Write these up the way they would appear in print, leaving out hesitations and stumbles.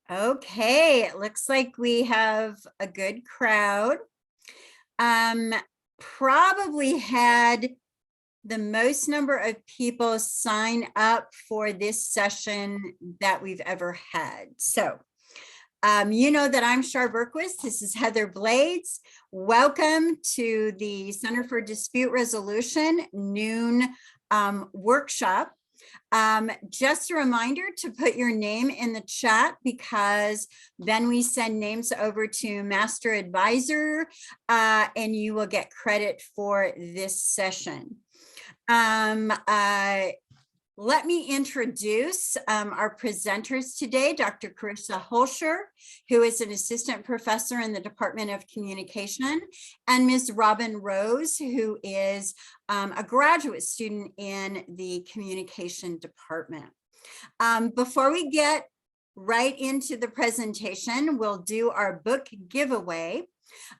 Okay, it looks like we have a good crowd. Probably had the most number of people sign up for this session that we've ever had. So, you know that I'm Shar Berquist. This is Heather Blades. Welcome to the Center for Dispute Resolution noon workshop. Just a reminder to put your name in the chat, because then we send names over to Master Advisor and you will get credit for this session. Let me introduce our presenters today, Dr. Carrisa Hoelscher, who is an assistant professor in the Department of Communication, and Ms. Robbyn Rose, who is a graduate student in the Communication Department. Before we get right into the presentation, we'll do our book giveaway.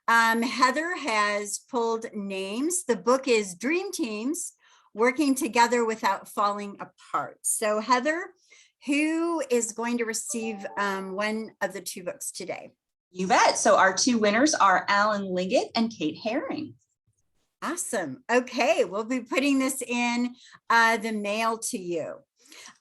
Heather has pulled names. The book is Dream Teams: Working Together Without Falling Apart. So Heather, who is going to receive one of the two books today? You bet. So our two winners are Alan Liggett and Kate Herring. Awesome. Okay, we'll be putting this in the mail to you.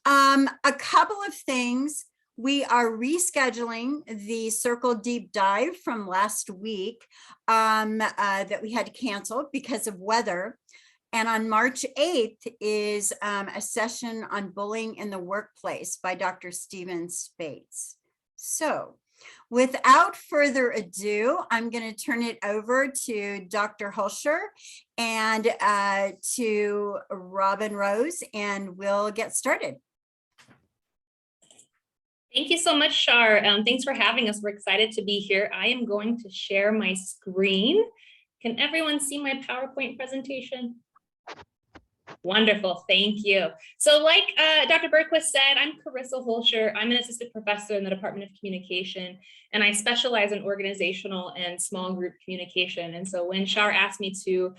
A couple of things. We are rescheduling the Circle Deep Dive from last week that we had to cancel because of weather. And on March 8th is a session on bullying in the workplace by Dr. Stephen Spates. So without further ado, I'm going to turn it over to Dr. Hoelscher and to Robbyn Rose, and we'll get started. Thank you so much, Shar. Thanks for having us. We're excited to be here. I am going to share my screen. Can everyone see my PowerPoint presentation? Wonderful, thank you. So like Dr. Berquist said, I'm Carrisa Hoelscher. I'm an assistant professor in the Department of Communication, and I specialize in organizational and small group communication. And so when Shar asked me to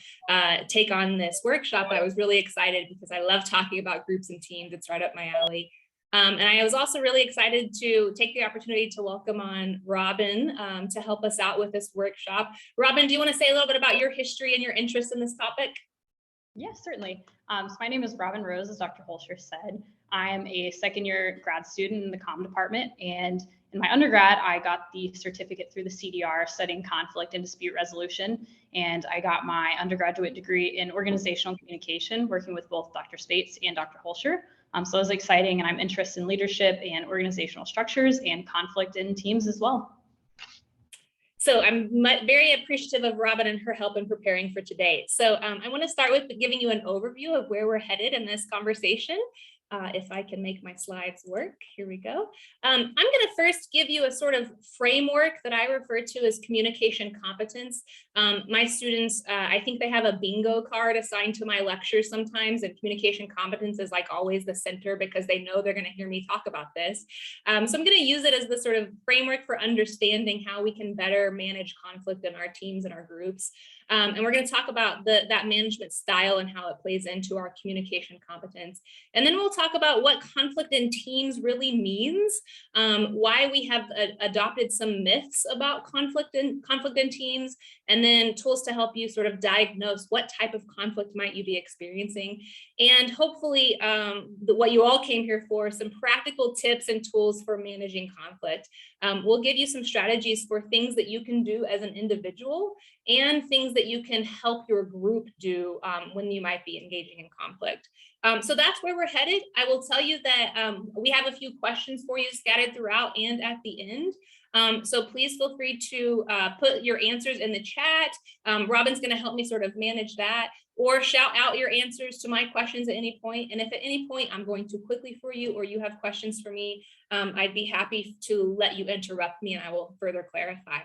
take on this workshop, I was really excited because I love talking about groups and teams. It's right up my alley. And I was also really excited to take the opportunity to welcome on Robbyn to help us out with this workshop. Robbyn, do you want to say a little bit about your history and your interest in this topic? Yes, certainly. So my name is Robbyn Rose, as Dr. Hoelscher said. I am a second-year grad student in the comm department, and in my undergrad, I got the certificate through the CDR studying conflict and dispute resolution, and I got my undergraduate degree in organizational communication, working with both Dr. Spates and Dr. Hoelscher. So it was exciting, and I'm interested in leadership and organizational structures and conflict in teams as well. So I'm very appreciative of Robbyn and her help in preparing for today. So I want to start with giving you an overview of where we're headed in this conversation. If I can make my slides work, here we go. I'm going to first give you a sort of framework that I refer to as communication competence. My students, I think they have a bingo card assigned to my lectures sometimes, and communication competence is like always the center because they know they're going to hear me talk about this. So I'm going to use it as the sort of framework for understanding how we can better manage conflict in our teams and our groups. And we're going to talk about that management style and how it plays into our communication competence. And then we'll talk about what conflict in teams really means, why we have adopted some myths about conflict in teams, and then tools to help you sort of diagnose what type of conflict might you be experiencing. And hopefully what you all came here for, some practical tips and tools for managing conflict. We'll give you some strategies for things that you can do as an individual and things that you can help your group do when you might be engaging in conflict. So that's where we're headed. I will tell you that we have a few questions for you scattered throughout and at the end. So please feel free to put your answers in the chat. Robbyn's going to help me sort of manage that, or shout out your answers to my questions at any point. And if at any point I'm going too quickly for you or you have questions for me, I'd be happy to let you interrupt me and I will further clarify.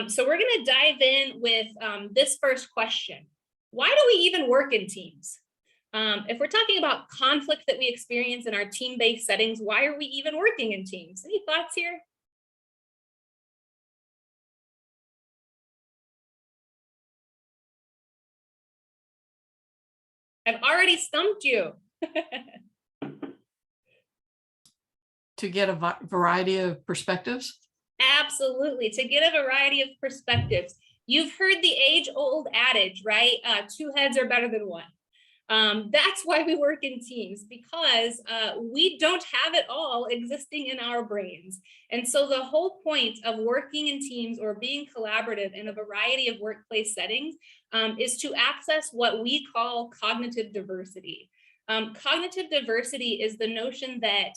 So we're going to dive in with this first question. Why do we even work in teams? If we're talking about conflict that we experience in our team-based settings, why are we even working in teams? Any thoughts here? I've already stumped you. to get a variety of perspectives? Absolutely, to get a variety of perspectives. You've heard the age-old adage, right? Two heads are better than one. That's why we work in teams, because we don't have it all existing in our brains. And so the whole point of working in teams or being collaborative in a variety of workplace settings is to access what we call cognitive diversity. Cognitive diversity is the notion that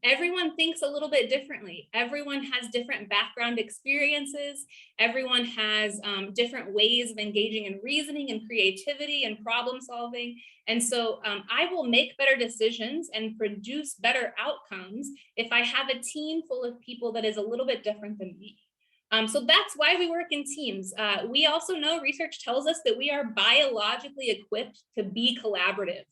everyone thinks a little bit differently. Everyone has different background experiences. Everyone has different ways of engaging in reasoning and creativity and problem solving. And so I will make better decisions and produce better outcomes if I have a team full of people that is a little bit different than me. So that's why we work in teams. We also know research tells us that we are biologically equipped to be collaborative,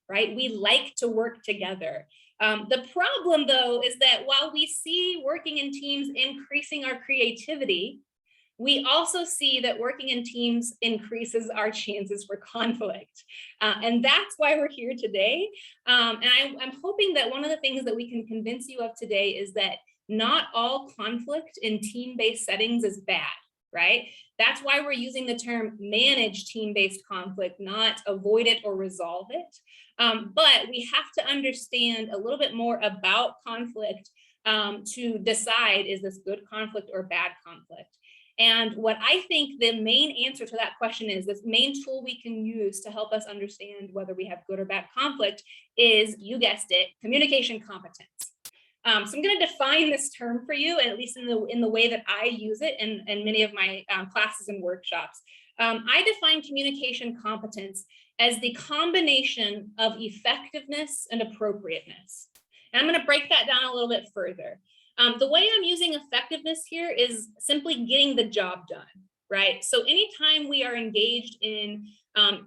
right? We like to work together. The problem, though, is that while we see working in teams increasing our creativity, we also see that working in teams increases our chances for conflict. And that's why we're here today. And I'm hoping that one of the things that we can convince you of today is that not all conflict in team-based settings is bad, right? That's why we're using the term manage team-based conflict, not avoid it or resolve it. But we have to understand a little bit more about conflict to decide, is this good conflict or bad conflict? And what I think the main answer to that question is, this main tool we can use to help us understand whether we have good or bad conflict is, you guessed it, communication competence. So I'm going to define this term for you, at least in the way that I use it in many of my classes and workshops. I define communication competence as the combination of effectiveness and appropriateness. And I'm going to break that down a little bit further. The way I'm using effectiveness here is simply getting the job done, right? So anytime we are engaged in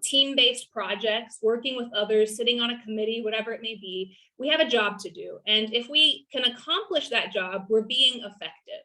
team-based projects, working with others, sitting on a committee, whatever it may be, we have a job to do. And if we can accomplish that job, we're being effective.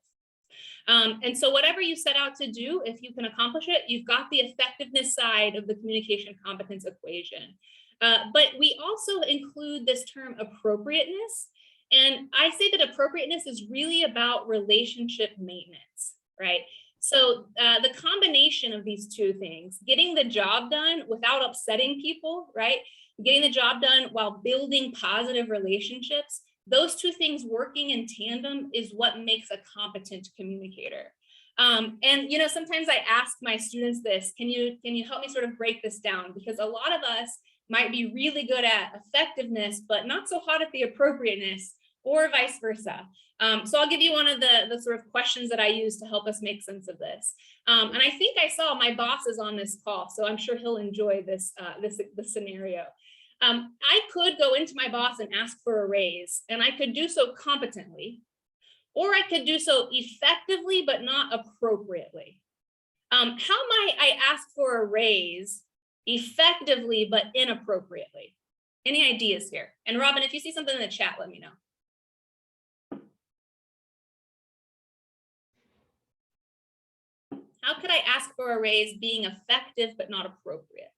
And so whatever you set out to do, if you can accomplish it, you've got the effectiveness side of the communication competence equation. But we also include this term appropriateness. And I say that appropriateness is really about relationship maintenance, right? So the combination of these two things, getting the job done without upsetting people, right? Getting the job done while building positive relationships, those two things working in tandem is what makes a competent communicator. And sometimes I ask my students this, can you help me sort of break this down? Because a lot of us might be really good at effectiveness, but not so hot at the appropriateness, or vice versa. So I'll give you one of the sort of questions that I use to help us make sense of this. And I think I saw my boss is on this call, so I'm sure he'll enjoy this scenario. I could go into my boss and ask for a raise, and I could do so competently, or I could do so effectively, but not appropriately. How might I ask for a raise effectively, but inappropriately? Any ideas here? And Robbyn, if you see something in the chat, let me know. How could I ask for a raise being effective, but not appropriate?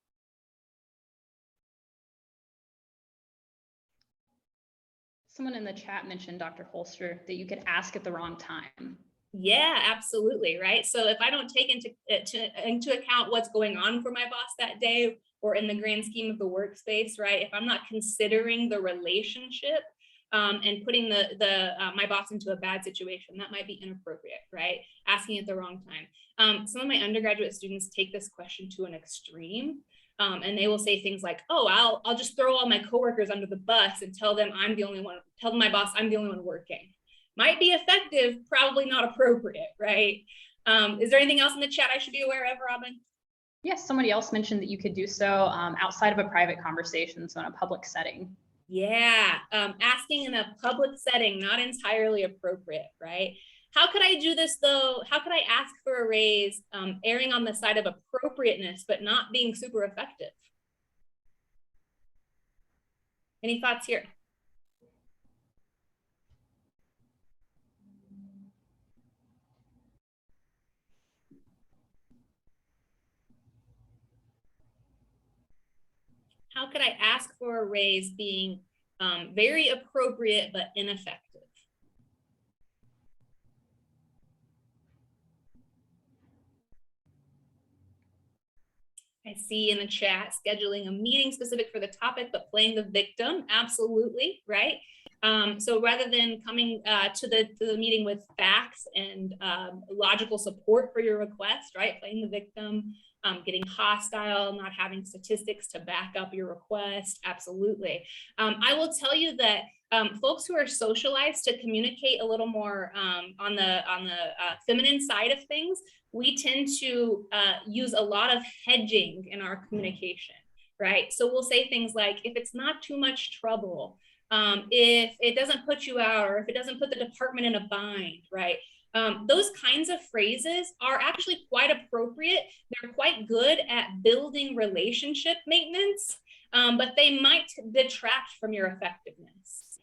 Someone in the chat mentioned, Dr. Hoelscher, that you could ask at the wrong time. Yeah, absolutely, right? So if I don't take into account what's going on for my boss that day, or in the grand scheme of the workspace, right? If I'm not considering the relationship and putting my boss into a bad situation, that might be inappropriate, right? Asking at the wrong time. Some of my undergraduate students take this question to an extreme. And they will say things like, oh, I'll just throw all my coworkers under the bus and tell them my boss I'm the only one working. Might be effective, probably not appropriate, right? Is there anything else in the chat I should be aware of, Robbyn? Yes, somebody else mentioned that you could do so outside of a private conversation, so in a public setting. Yeah, asking in a public setting, not entirely appropriate, right? How could I do this though? How could I ask for a raise, erring on the side of appropriateness, but not being super effective? Any thoughts here? How could I ask for a raise being Very appropriate, but ineffective. I see in the chat, scheduling a meeting specific for the topic, but playing the victim, absolutely, right? So rather than coming to the meeting with facts and logical support for your request, right? Playing the victim, getting hostile, not having statistics to back up your request, absolutely. I will tell you that folks who are socialized to communicate a little more on the feminine side of things, we tend to use a lot of hedging in our communication, right? So we'll say things like, if it's not too much trouble, if it doesn't put you out, or if it doesn't put the department in a bind, right? Those kinds of phrases are actually quite appropriate. They're quite good at building relationship maintenance, but they might detract from your effectiveness.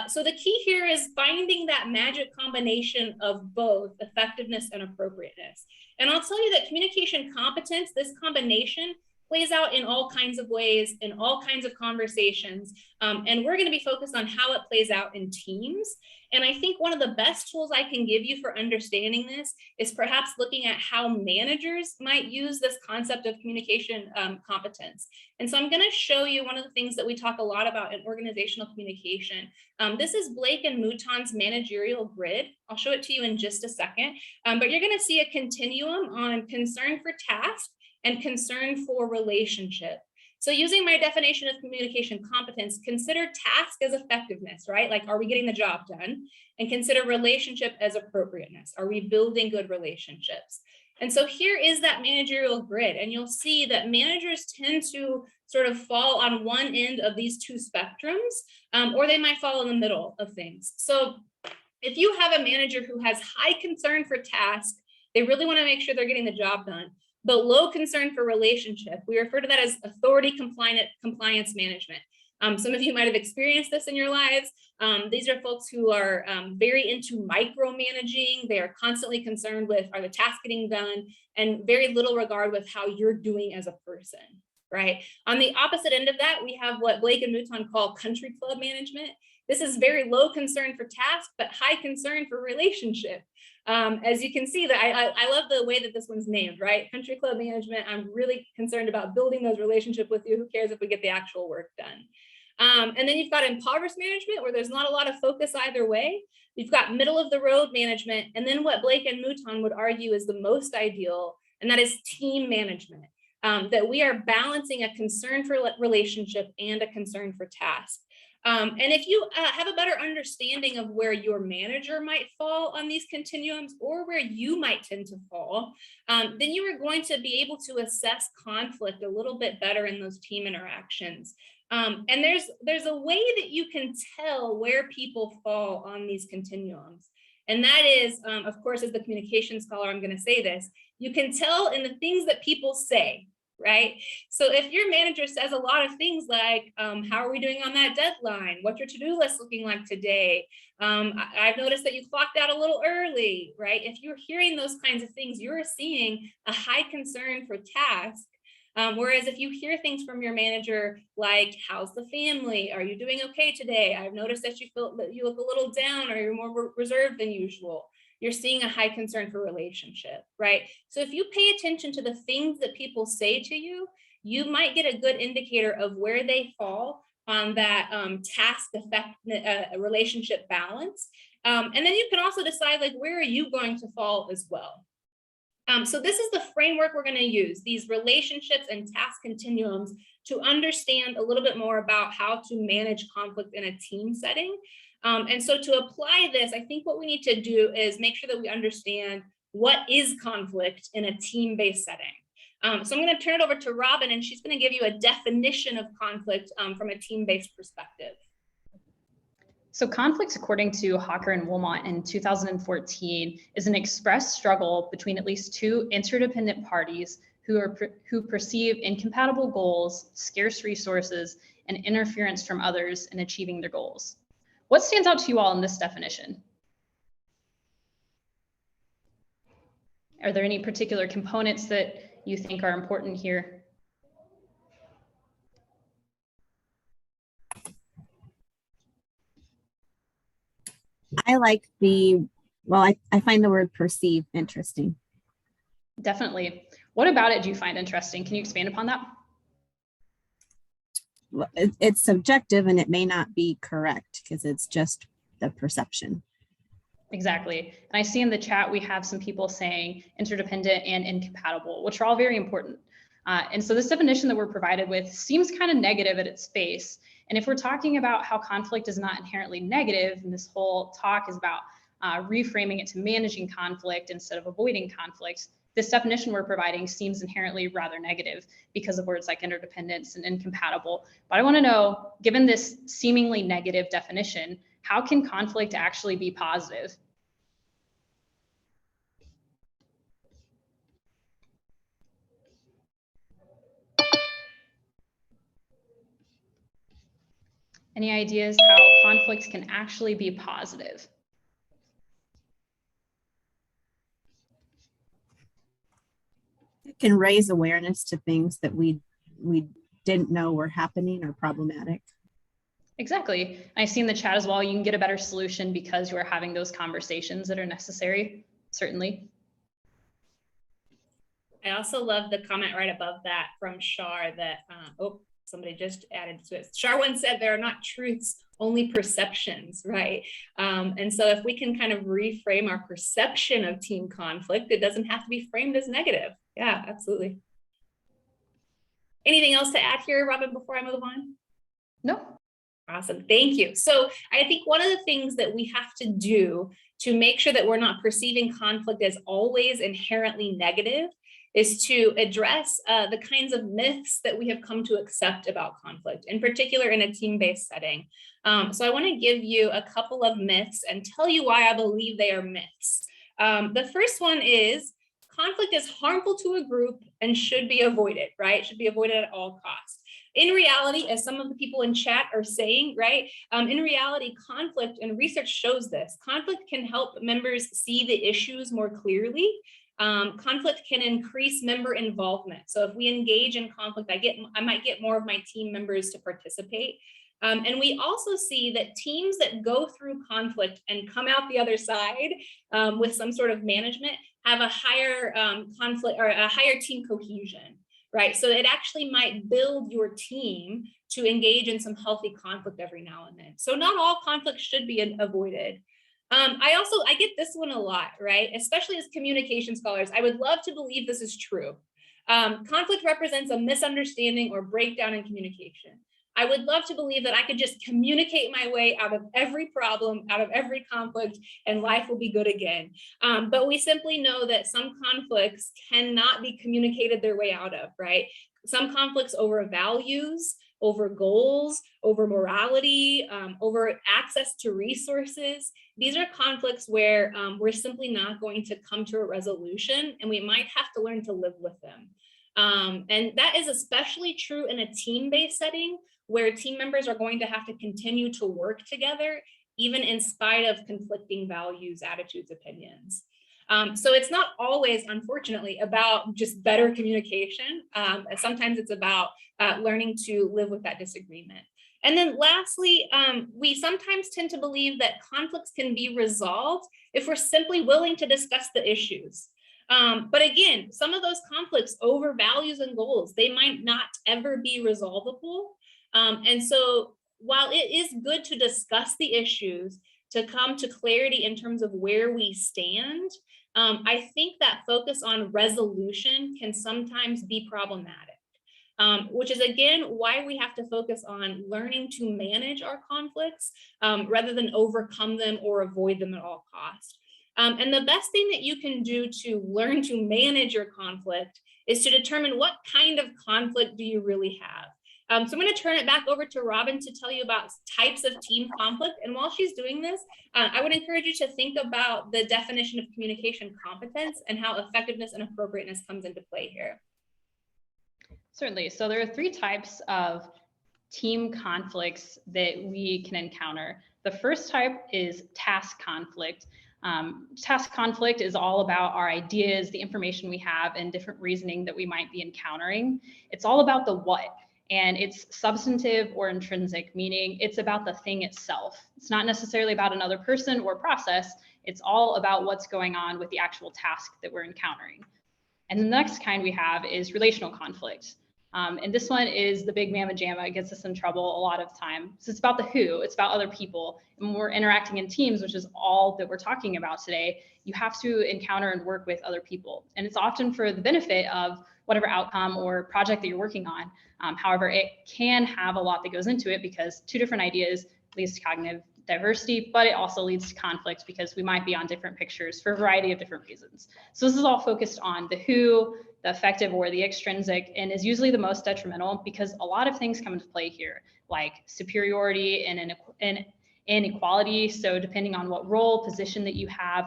So the key here is finding that magic combination of both effectiveness and appropriateness. And I'll tell you that communication competence, this combination, plays out in all kinds of ways, in all kinds of conversations. And we're gonna be focused on how it plays out in teams. And I think one of the best tools I can give you for understanding this is perhaps looking at how managers might use this concept of communication competence. And so I'm gonna show you one of the things that we talk a lot about in organizational communication. This is Blake and Mouton's managerial grid. I'll show it to you in just a second, but you're gonna see a continuum on concern for task and concern for relationship. So using my definition of communication competence, consider task as effectiveness, right? Like, are we getting the job done? And consider relationship as appropriateness. Are we building good relationships? And so here is that managerial grid. And you'll see that managers tend to sort of fall on one end of these two spectrums, or they might fall in the middle of things. So if you have a manager who has high concern for task, they really want to make sure they're getting the job done, but low concern for relationship. We refer to that as authority compliance management. Some of you might have experienced this in your lives. These are folks who are very into micromanaging. They are constantly concerned with, are the tasks getting done, and very little regard with how you're doing as a person, right? On the opposite end of that, we have what Blake and Mouton call country club management. This is very low concern for task, but high concern for relationship. As you can see, that I love the way that this one's named, right? Country club management. I'm really concerned about building those relationships with you. Who cares if we get the actual work done? And then you've got impoverished management, where there's not a lot of focus either way. You've got middle of the road management. And then what Blake and Mouton would argue is the most ideal, and that is team management. That we are balancing a concern for relationship and a concern for task. And if you have a better understanding of where your manager might fall on these continuums, or where you might tend to fall, then you are going to be able to assess conflict a little bit better in those team interactions. And there's a way that you can tell where people fall on these continuums. And that is, of course, as the communication scholar, I'm going to say this, you can tell in the things that people say. Right? So if your manager says a lot of things like, how are we doing on that deadline? What's your to-do list looking like today? I've noticed that you clocked out a little early, right? If you're hearing those kinds of things, you're seeing a high concern for task. Whereas if you hear things from your manager, like, how's the family? Are you doing okay today? I've noticed that you look a little down, or you're more reserved than usual. You're seeing a high concern for relationship, right? So if you pay attention to the things that people say to you, you might get a good indicator of where they fall on that task effect relationship balance. And then you can also decide, like, where are you going to fall as well? So this is the framework we're going to use, these relationships and task continuums, to understand a little bit more about how to manage conflict in a team setting. And so to apply this, I think what we need to do is make sure that we understand what is conflict in a team-based setting. So I'm going to turn it over to Robbyn, and she's going to give you a definition of conflict from a team-based perspective. So conflict, according to Hoelscher and Wilmot in 2014, is an expressed struggle between at least two interdependent parties who perceive incompatible goals, scarce resources, and interference from others in achieving their goals. What stands out to you all in this definition? Are there any particular components that you think are important here? I like I find the word perceive interesting. Definitely. What about it do you find interesting? Can you expand upon that? Well, it's subjective and it may not be correct because it's just the perception. Exactly. And I see in the chat, we have some people saying interdependent and incompatible, which are all very important. And so this definition that we're provided with seems kind of negative at its face. And if we're talking about how conflict is not inherently negative, and this whole talk is about reframing it to managing conflict instead of avoiding conflict, this definition we're providing seems inherently rather negative because of words like interdependence and incompatible. But I want to know, given this seemingly negative definition, how can conflict actually be positive? Any ideas how conflict can actually be positive? It can raise awareness to things that we didn't know were happening or problematic. Exactly. I see in the chat as well, you can get a better solution because you are having those conversations that are necessary, certainly. I also love the comment right above that from Shar that, somebody just added to it. Shar once said there are not truths, only perceptions, right? And so if we can kind of reframe our perception of team conflict, it doesn't have to be framed as negative. Yeah, absolutely. Anything else to add here, Robbyn, before I move on? No. Awesome, thank you. So I think one of the things that we have to do to make sure that we're not perceiving conflict as always inherently negative is to address the kinds of myths that we have come to accept about conflict, in particular in a team-based setting. So I want to give you a couple of myths and tell you why I believe they are myths. The first one is conflict is harmful to a group and should be avoided, right? Should be avoided at all costs. In reality, as some of the people in chat are saying, right? In reality, conflict, and research shows this, conflict can help members see the issues more clearly. Conflict can increase member involvement. So if we engage in conflict, I might get more of my team members to participate. And we also see that teams that go through conflict and come out the other side with some sort of management have a higher conflict or a higher team cohesion, right? So it actually might build your team to engage in some healthy conflict every now and then. So not all conflict should be avoided. I get this one a lot, right? Especially as communication scholars, I would love to believe this is true. Conflict represents a misunderstanding or breakdown in communication. I would love to believe that I could just communicate my way out of every problem, out of every conflict, and life will be good again. But we simply know that some conflicts cannot be communicated their way out of, right? Some conflicts over values, over goals, over morality, over access to resources. These are conflicts where we're simply not going to come to a resolution, and we might have to learn to live with them. And that is especially true in a team-based setting where team members are going to have to continue to work together, even in spite of conflicting values, attitudes, opinions. So it's not always, unfortunately, about just better communication. Sometimes it's about learning to live with that disagreement. And then lastly, we sometimes tend to believe that conflicts can be resolved if we're simply willing to discuss the issues. But again, some of those conflicts over values and goals, they might not ever be resolvable. And so while it is good to discuss the issues, to come to clarity in terms of where we stand, I think that focus on resolution can sometimes be problematic, which is again why we have to focus on learning to manage our conflicts rather than overcome them or avoid them at all costs. And the best thing that you can do to learn to manage your conflict is to determine what kind of conflict do you really have. So I'm going to turn it back over to Robbyn to tell you about types of team conflict. And while she's doing this, I would encourage you to think about the definition of communication competence and how effectiveness and appropriateness comes into play here. Certainly. So there are 3 types of team conflicts that we can encounter. The first type is task conflict. Task conflict is all about our ideas, the information we have, and different reasoning that we might be encountering. It's all about the what. And it's substantive or intrinsic, meaning it's about the thing itself. It's not necessarily about another person or process. It's all about what's going on with the actual task that we're encountering. And the next kind we have is relational conflict. And this one is the big mamma jamma. It gets us in trouble a lot of time. So it's about the who, it's about other people. And when we're interacting in teams, which is all that we're talking about today, you have to encounter and work with other people. And it's often for the benefit of whatever outcome or project that you're working on. However, it can have a lot that goes into it because two different ideas leads to cognitive diversity, but it also leads to conflict because we might be on different pictures for a variety of different reasons. So this is all focused on the who, the effective or the extrinsic, and is usually the most detrimental because a lot of things come into play here, like superiority and inequality. So depending on what role, position that you have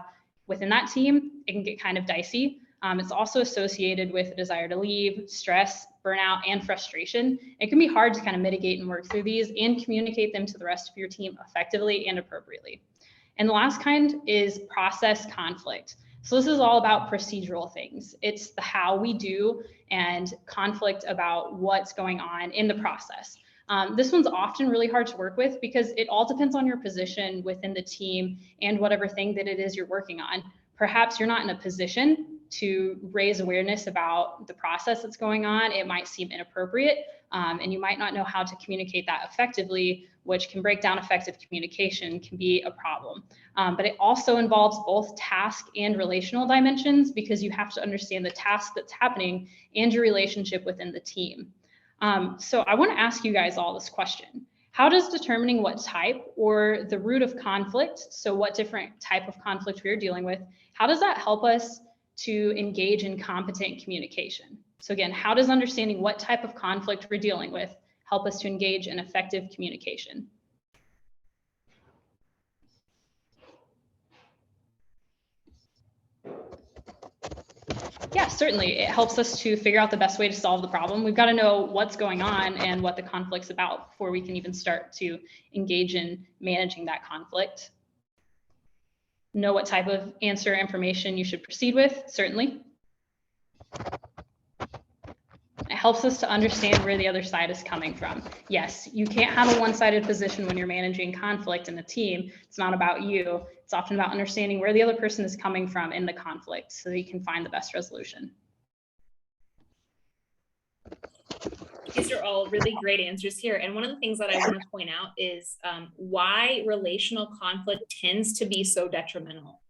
within that team, it can get kind of dicey. It's also associated with a desire to leave, stress, burnout, and frustration. It can be hard to kind of mitigate and work through these and communicate them to the rest of your team effectively and appropriately. And the last kind is process conflict. So this is all about procedural things. It's the how we do and conflict about what's going on in the process. This one's often really hard to work with because it all depends on your position within the team and whatever thing that it is you're working on. Perhaps you're not in a position to raise awareness about the process that's going on. It might seem inappropriate, and you might not know how to communicate that effectively, which can break down effective communication, can be a problem. But it also involves both task and relational dimensions because you have to understand the task that's happening and your relationship within the team. So I want to ask you guys all this question. How does determining what type or the root of conflict, so what different type of conflict we're dealing with, how does that help us to engage in competent communication? So again, how does understanding what type of conflict we're dealing with help us to engage in effective communication? Yeah, certainly. It helps us to figure out the best way to solve the problem. We've got to know what's going on and what the conflict's about before we can even start to engage in managing that conflict. Know what type of answer information you should proceed with, certainly. It helps us to understand where the other side is coming from. Yes, you can't have a one-sided position when you're managing conflict in a team. It's not about you. It's often about understanding where the other person is coming from in the conflict so that you can find the best resolution. These are all really great answers here. And one of the things that I want to point out is why relational conflict tends to be so detrimental.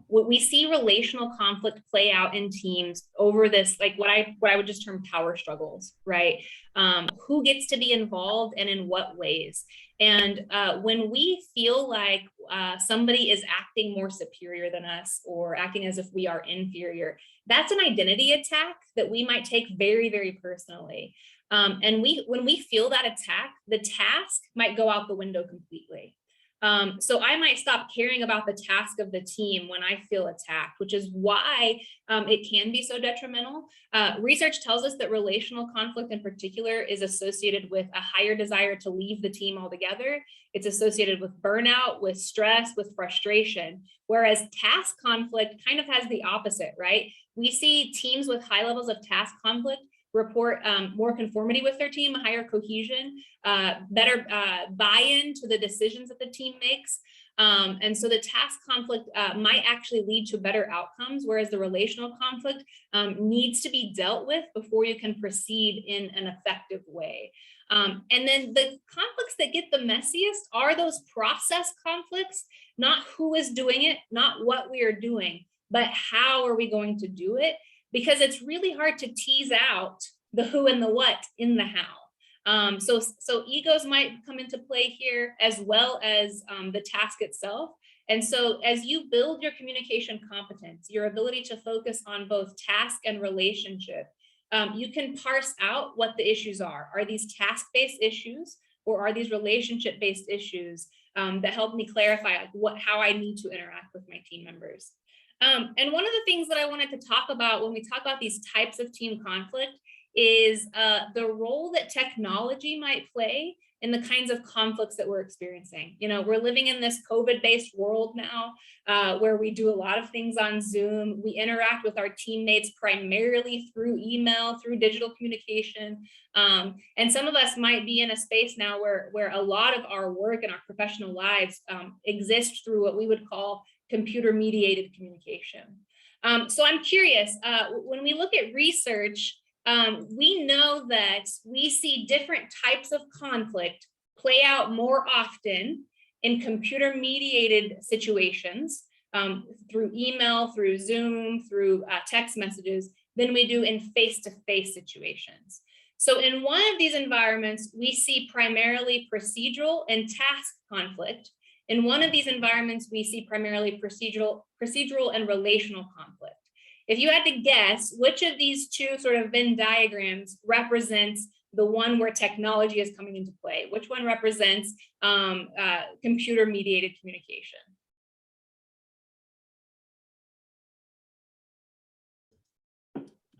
We see relational conflict play out in teams over this, like what I would just term power struggles, right? Who gets to be involved and in what ways? And when we feel like somebody is acting more superior than us or acting as if we are inferior, that's an identity attack that we might take very, very personally. And when we feel that attack, the task might go out the window completely. So I might stop caring about the task of the team when I feel attacked, which is why it can be so detrimental. Research tells us that relational conflict in particular is associated with a higher desire to leave the team altogether. It's associated with burnout, with stress, with frustration, whereas task conflict kind of has the opposite, right? We see teams with high levels of task conflict report more conformity with their team, higher cohesion, better buy-in to the decisions that the team makes. And so the task conflict might actually lead to better outcomes, whereas the relational conflict needs to be dealt with before you can proceed in an effective way. And then the conflicts that get the messiest are those process conflicts, not who is doing it, not what we are doing, but how are we going to do it? Because it's really hard to tease out the who and the what in the how. So egos might come into play here as well as the task itself. And so as you build your communication competence, your ability to focus on both task and relationship, you can parse out what the issues are. Are these task-based issues or are these relationship-based issues that help me clarify how I need to interact with my team members? And one of the things that I wanted to talk about when we talk about these types of team conflict is the role that technology might play in the kinds of conflicts that we're experiencing. You know, we're living in this COVID-based world now, where we do a lot of things on Zoom. We interact with our teammates primarily through email, through digital communication. And some of us might be in a space now where a lot of our work and our professional lives exist through what we would call computer-mediated communication. So I'm curious, when we look at research, we know that we see different types of conflict play out more often in computer-mediated situations, through email, through Zoom, through text messages, than we do in face-to-face situations. So in one of these environments, we see primarily procedural and task conflict. In one of these environments, we see primarily procedural and relational conflict. If you had to guess which of these two sort of Venn diagrams represents the one where technology is coming into play, which one represents computer-mediated communication?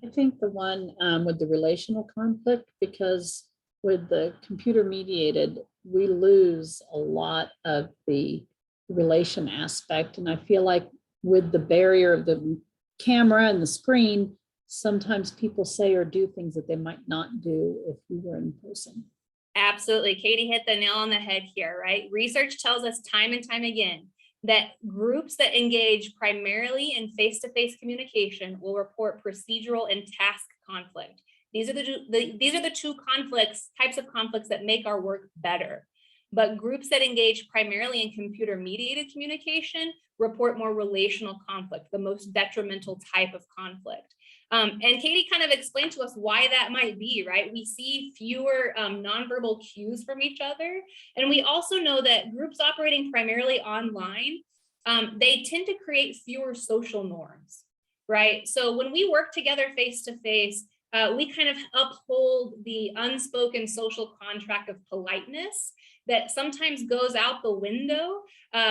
I think the one with the relational conflict, because with the computer mediated, we lose a lot of the relation aspect. And I feel like with the barrier of the camera and the screen, sometimes people say or do things that they might not do if we were in person. Absolutely. Katie hit the nail on the head here, right? Research tells us time and time again that groups that engage primarily in face-to-face communication will report procedural and task conflict. These are the two types of conflicts that make our work better. But groups that engage primarily in computer-mediated communication report more relational conflict, the most detrimental type of conflict. And Katie kind of explained to us why that might be, right? We see fewer nonverbal cues from each other. And we also know that groups operating primarily online, they tend to create fewer social norms, right? So when we work together face-to-face, we kind of uphold the unspoken social contract of politeness that sometimes goes out the window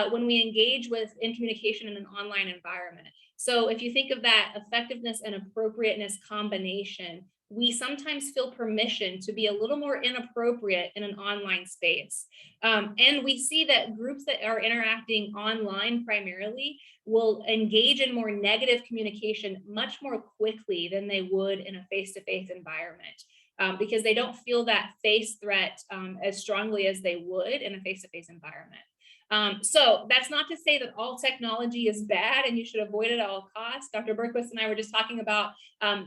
when we engage in communication in an online environment. So if you think of that effectiveness and appropriateness combination, we sometimes feel permission to be a little more inappropriate in an online space. And we see that groups that are interacting online primarily will engage in more negative communication much more quickly than they would in a face-to-face environment. Because they don't feel that face threat as strongly as they would in a face-to-face environment. So that's not to say that all technology is bad and you should avoid it at all costs. Dr. Berquist and I were just talking about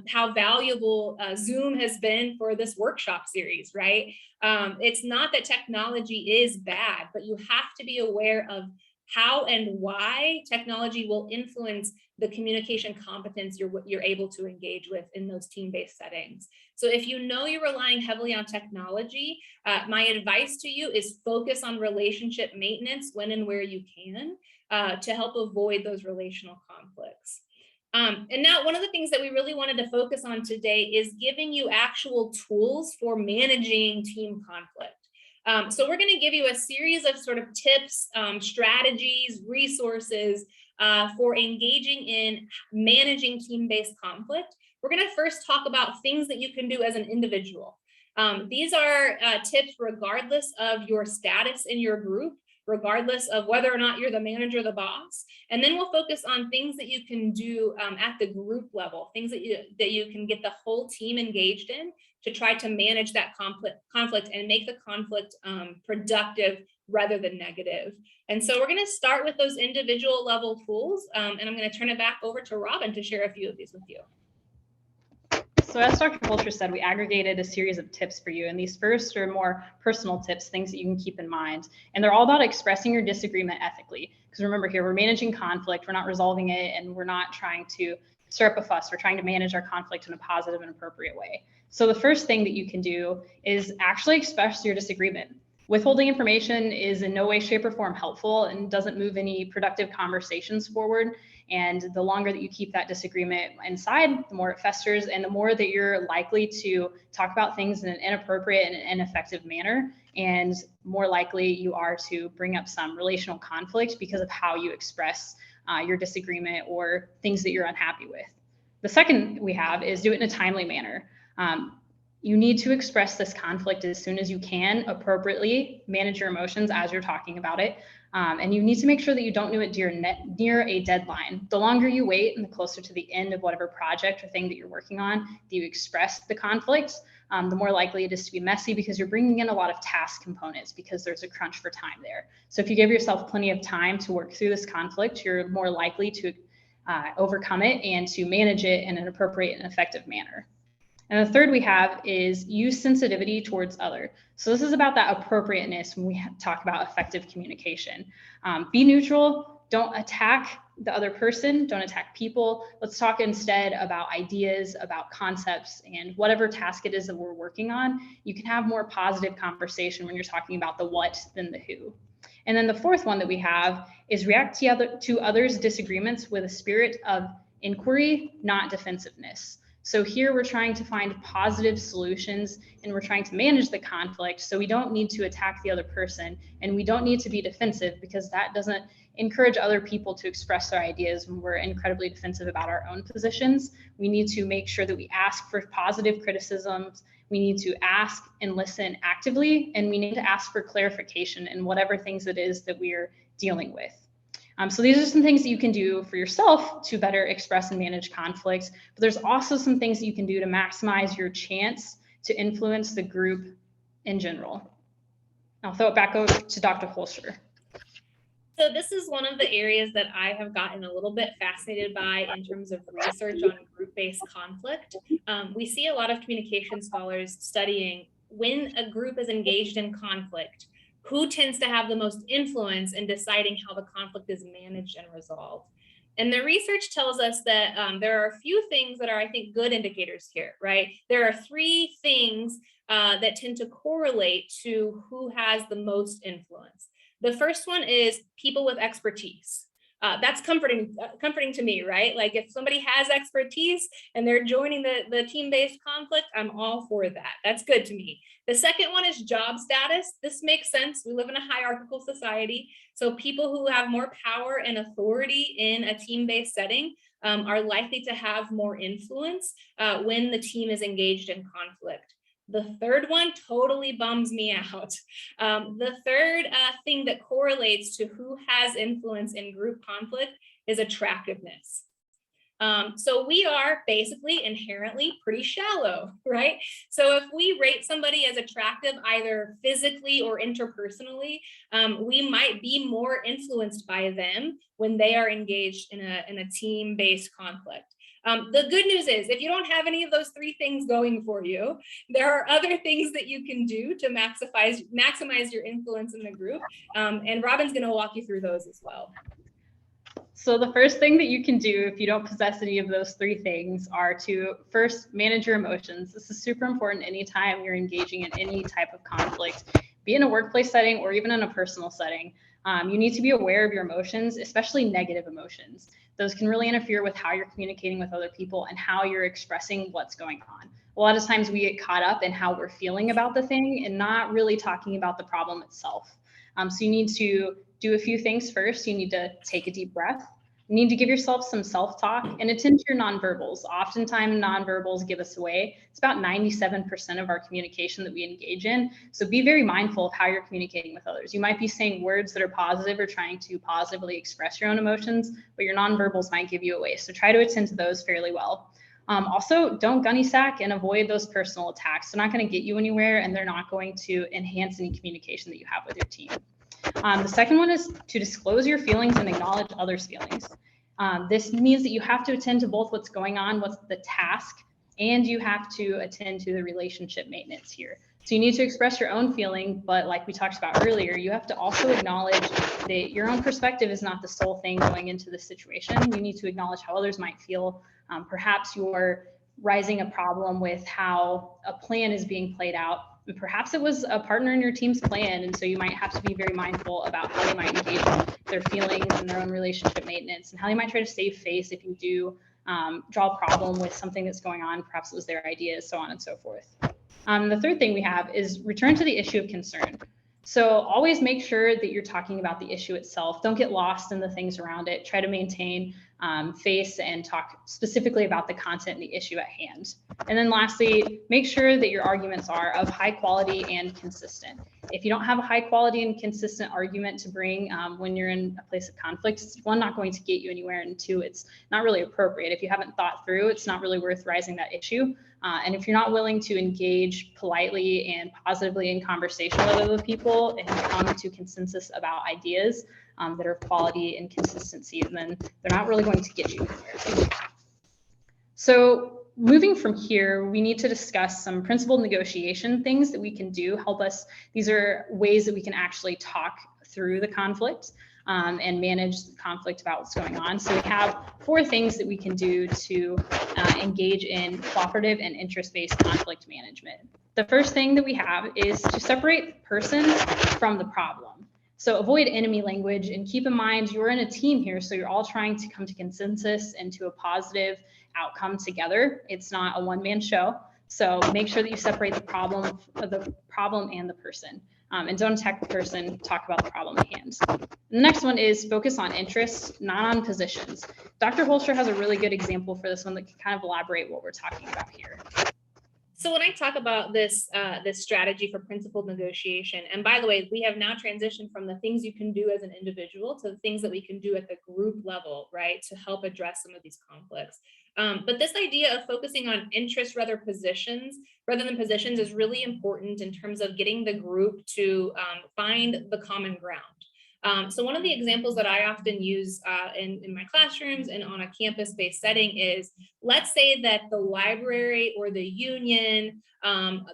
how valuable Zoom has been for this workshop series, right? It's not that technology is bad, but you have to be aware of how and why technology will influence the communication competence you're able to engage with in those team-based settings. So if you know you're relying heavily on technology, my advice to you is focus on relationship maintenance when and where you can to help avoid those relational conflicts. And now one of the things that we really wanted to focus on today is giving you actual tools for managing team conflict. So we're going to give you a series of sort of tips, strategies, resources for engaging in managing team-based conflict. We're going to first talk about things that you can do as an individual. These are tips regardless of your status in your group, regardless of whether or not you're the manager or the boss. And then we'll focus on things that you can do at the group level, things that you can get the whole team engaged in to try to manage that conflict and make the conflict productive rather than negative. And so we're going to start with those individual level tools, and I'm going to turn it back over to Robbyn to share a few of these with you. So as Dr. Hoelscher said, we aggregated a series of tips for you. And these first are more personal tips, things that you can keep in mind. And they're all about expressing your disagreement ethically. Because remember here, we're managing conflict, we're not resolving it, and we're not trying to stir up a fuss. We're trying to manage our conflict in a positive and appropriate way. So the first thing that you can do is actually express your disagreement. Withholding information is in no way, shape, or form helpful and doesn't move any productive conversations forward. And the longer that you keep that disagreement inside, the more it festers and the more that you're likely to talk about things in an inappropriate and ineffective manner. And more likely you are to bring up some relational conflict because of how you express your disagreement or things that you're unhappy with. The second we have is do it in a timely manner. You need to express this conflict as soon as you can, appropriately manage your emotions as you're talking about it. And you need to make sure that you don't do it near a deadline. The longer you wait and the closer to the end of whatever project or thing that you're working on, that you express the conflict, the more likely it is to be messy, because you're bringing in a lot of task components because there's a crunch for time there. So if you give yourself plenty of time to work through this conflict, you're more likely to overcome it and to manage it in an appropriate and effective manner. And the third we have is use sensitivity towards other. So this is about that appropriateness when we talk about effective communication. Be neutral, don't attack the other person, don't attack people. Let's talk instead about ideas, about concepts, and whatever task it is that we're working on. You can have more positive conversation when you're talking about the what than the who. And then the fourth one that we have is react to others' disagreements with a spirit of inquiry, not defensiveness. So here we're trying to find positive solutions, and we're trying to manage the conflict. So we don't need to attack the other person, and we don't need to be defensive, because that doesn't encourage other people to express their ideas when we're incredibly defensive about our own positions. We need to make sure that we ask for positive criticisms. We need to ask and listen actively, and we need to ask for clarification in whatever things it is that we're dealing with. So these are some things that you can do for yourself to better express and manage conflicts, but there's also some things that you can do to maximize your chance to influence the group in general. I'll throw it back over to Dr. Hoelscher. So this is one of the areas that I have gotten a little bit fascinated by in terms of research on group-based conflict. We see a lot of communication scholars studying when a group is engaged in conflict, who tends to have the most influence in deciding how the conflict is managed and resolved. And the research tells us that there are a few things that are, I think, good indicators here, right? There are three things that tend to correlate to who has the most influence. The first one is people with expertise. That's comforting to me, right? Like if somebody has expertise and they're joining the team-based conflict, I'm all for that. That's good to me. The second one is job status. This makes sense. We live in a hierarchical society. So people who have more power and authority in a team-based setting are likely to have more influence when the team is engaged in conflict. The third one totally bums me out. The third thing that correlates to who has influence in group conflict is attractiveness. So we are basically inherently pretty shallow, right? So if we rate somebody as attractive, either physically or interpersonally, we might be more influenced by them when they are engaged in a team-based conflict. The good news is, if you don't have any of those three things going for you, there are other things that you can do to maximize your influence in the group. And Robbyn's going to walk you through those as well. So the first thing that you can do if you don't possess any of those three things are to first manage your emotions. This is super important anytime you're engaging in any type of conflict, be in a workplace setting or even in a personal setting. You need to be aware of your emotions, especially negative emotions. Those can really interfere with how you're communicating with other people and how you're expressing what's going on. A lot of times we get caught up in how we're feeling about the thing and not really talking about the problem itself. So you need to do a few things first. You need to take a deep breath. You need to give yourself some self-talk and attend to your nonverbals. Oftentimes nonverbals give us away. It's about 97% of our communication that we engage in. So be very mindful of how you're communicating with others. You might be saying words that are positive or trying to positively express your own emotions, but your nonverbals might give you away. So try to attend to those fairly well. Also, don't gunny sack and avoid those personal attacks. They're not going to get you anywhere, and they're not going to enhance any communication that you have with your team. The second one is to disclose your feelings and acknowledge others' feelings. This means that you have to attend to both what's going on, what's the task, and you have to attend to the relationship maintenance here. So you need to express your own feeling, but like we talked about earlier, you have to also acknowledge that your own perspective is not the sole thing going into this situation. You need to acknowledge how others might feel. Perhaps you're rising a problem with how a plan is being played out. Perhaps it was a partner in your team's plan, and so you might have to be very mindful about how they might engage their feelings and their own relationship maintenance, and how they might try to save face if you do draw a problem with something that's going on. Perhaps it was their idea, so on and so forth. The third thing we have is return to the issue of concern. So always make sure that you're talking about the issue itself. Don't get lost in the things around it. Try to maintain face and talk specifically about the content and the issue at hand. And then lastly, make sure that your arguments are of high quality and consistent. If you don't have a high quality and consistent argument to bring when you're in a place of conflict, it's one, not going to get you anywhere, and two, it's not really appropriate. If you haven't thought through, it's not really worth raising that issue. And if you're not willing to engage politely and positively in conversation with other people and come to consensus about ideas that are quality and consistency, then they're not really going to get you anywhere. So moving from here, we need to discuss some principled negotiation things that we can do, help us. These are ways that we can actually talk through the conflict and manage the conflict about what's going on. So we have 4 things that we can do to engage in cooperative and interest-based conflict management. The first thing that we have is to separate the person from the problem. So avoid enemy language and keep in mind you're in a team here, so you're all trying to come to consensus and to a positive outcome together. It's not a one-man show. So make sure that you separate the problem and the person. And don't attack the person, talk about the problem at hand. The next one is focus on interests, not on positions. Dr. Hoelscher has a really good example for this one that can kind of elaborate what we're talking about here. So when I talk about this strategy for principled negotiation, and by the way, we have now transitioned from the things you can do as an individual to the things that we can do at the group level, right, to help address some of these conflicts. But this idea of focusing on interests rather than positions is really important in terms of getting the group to find the common ground. So one of the examples that I often use in my classrooms and on a campus-based setting is, let's say that the library or the union,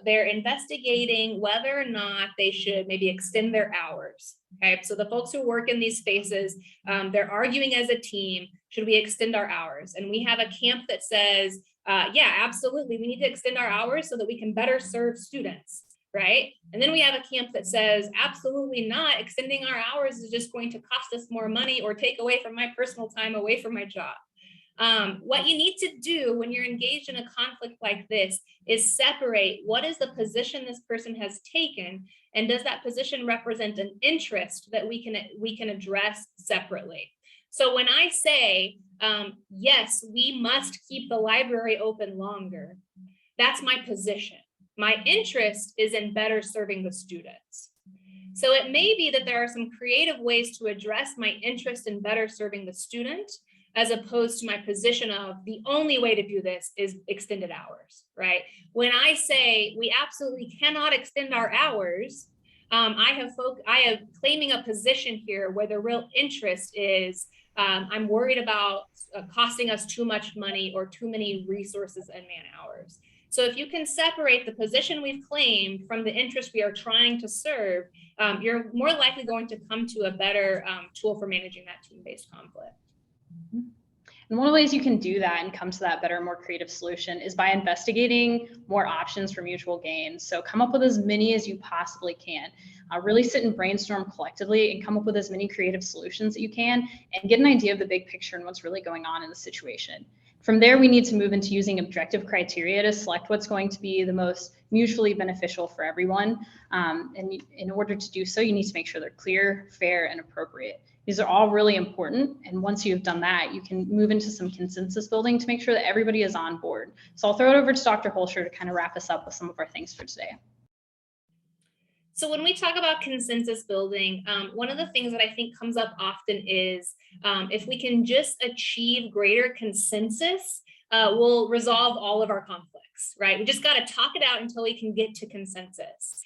they're investigating whether or not they should maybe extend their hours. Okay, so the folks who work in these spaces, they're arguing as a team, should we extend our hours? And we have a camp that says, yeah, absolutely, we need to extend our hours so that we can better serve students. Right? And then we have a camp that says, absolutely not, extending our hours is just going to cost us more money or take away from my personal time, away from my job. What you need to do when you're engaged in a conflict like this is separate what is the position this person has taken, and does that position represent an interest that we can address separately. So when I say, yes, we must keep the library open longer, that's my position. My interest is in better serving the students. So it may be that there are some creative ways to address my interest in better serving the student, as opposed to my position of the only way to do this is extended hours, right? When I say we absolutely cannot extend our hours, I have claiming a position here where the real interest is I'm worried about costing us too much money or too many resources and man hours. So if you can separate the position we've claimed from the interest we are trying to serve, you're more likely going to come to a better tool for managing that team-based conflict. And one of the ways you can do that and come to that better, more creative solution is by investigating more options for mutual gain. So come up with as many as you possibly can. Really sit and brainstorm collectively and come up with as many creative solutions that you can and get an idea of the big picture and what's really going on in the situation. From there, we need to move into using objective criteria to select what's going to be the most mutually beneficial for everyone. And in order to do so, you need to make sure they're clear, fair, and appropriate. These are all really important. And once you've done that, you can move into some consensus building to make sure that everybody is on board. So I'll throw it over to Dr. Hoelscher to kind of wrap us up with some of our things for today. So when we talk about consensus building, one of the things that I think comes up often is if we can just achieve greater consensus, we'll resolve all of our conflicts, right? We just got to talk it out until we can get to consensus.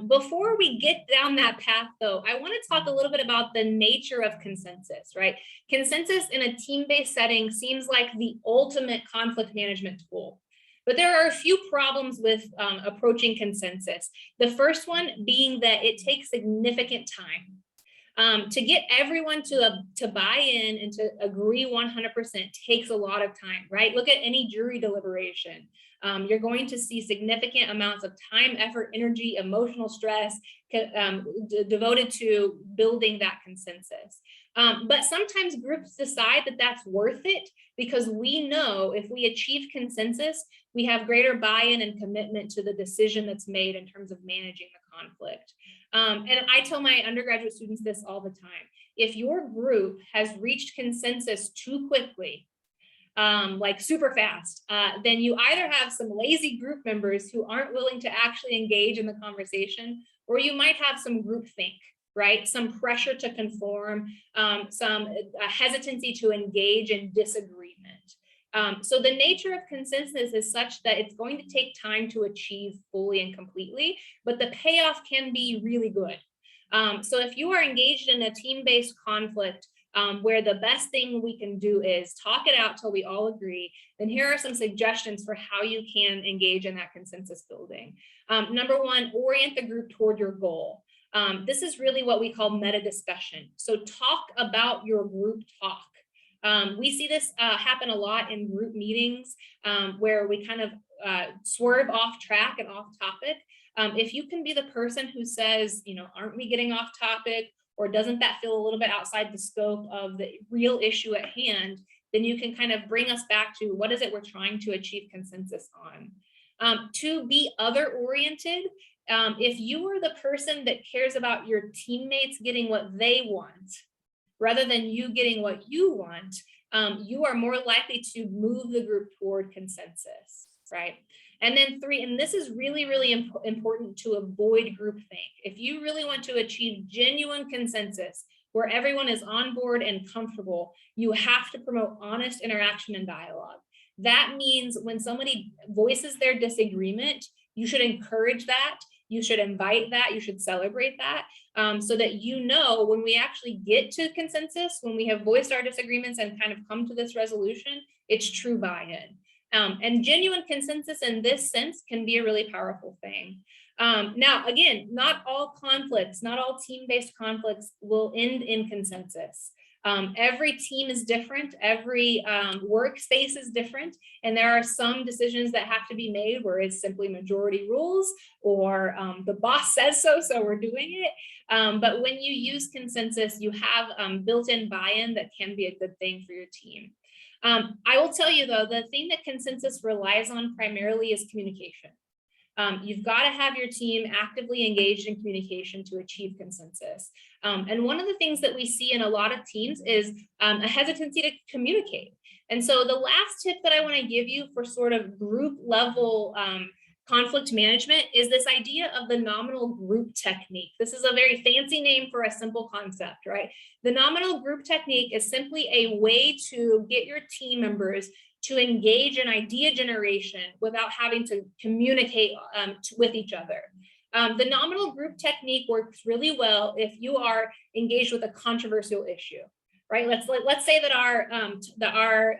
Before we get down that path, though, I want to talk a little bit about the nature of consensus, right? Consensus in a team-based setting seems like the ultimate conflict management tool. But there are a few problems with approaching consensus. The first one being that it takes significant time. To get everyone to buy in and to agree 100% takes a lot of time, right? Look at any jury deliberation. You're going to see significant amounts of time, effort, energy, emotional stress devoted to building that consensus. But sometimes groups decide that that's worth it because we know if we achieve consensus, we have greater buy-in and commitment to the decision that's made in terms of managing the conflict. And I tell my undergraduate students this all the time. if your group has reached consensus too quickly, like super fast, then you either have some lazy group members who aren't willing to actually engage in the conversation, or you might have some groupthink, right? Some pressure to conform, some hesitancy to engage in disagreement. So the nature of consensus is such that it's going to take time to achieve fully and completely, but the payoff can be really good. So if you are engaged in a team-based conflict where the best thing we can do is talk it out till we all agree, then here are some suggestions for how you can engage in that consensus building. Number one, orient the group toward your goal. This is really what we call meta discussion. So talk about your group talk. We see this happen a lot in group meetings where we kind of swerve off track and off topic. If you can be the person who says, you know, aren't we getting off topic? Or doesn't that feel a little bit outside the scope of the real issue at hand? Then you can kind of bring us back to what is it we're trying to achieve consensus on. To be other oriented, if you are the person that cares about your teammates getting what they want, rather than you getting what you want, you are more likely to move the group toward consensus, right? And then three, and this is really, really important to avoid groupthink. If you really want to achieve genuine consensus where everyone is on board and comfortable, you have to promote honest interaction and dialogue. That means when somebody voices their disagreement, you should encourage that. You should invite that, you should celebrate that, so that you know when we actually get to consensus, when we have voiced our disagreements and kind of come to this resolution, it's true buy-in. And genuine consensus in this sense can be a really powerful thing. Now, again, not all conflicts, not all team-based conflicts will end in consensus. Every team is different, every workspace is different, and there are some decisions that have to be made where it's simply majority rules or the boss says so, so we're doing it. But when you use consensus, you have built-in buy-in that can be a good thing for your team. I will tell you though, the thing that consensus relies on primarily is communication. You've got to have your team actively engaged in communication to achieve consensus. And one of the things that we see in a lot of teams is a hesitancy to communicate. And so the last tip that I want to give you for sort of group level conflict management is this idea of the nominal group technique. This is a very fancy name for a simple concept, right? The nominal group technique is simply a way to get your team members to engage in idea generation without having to communicate with each other. The nominal group technique works really well if you are engaged with a controversial issue, right? Let's say that our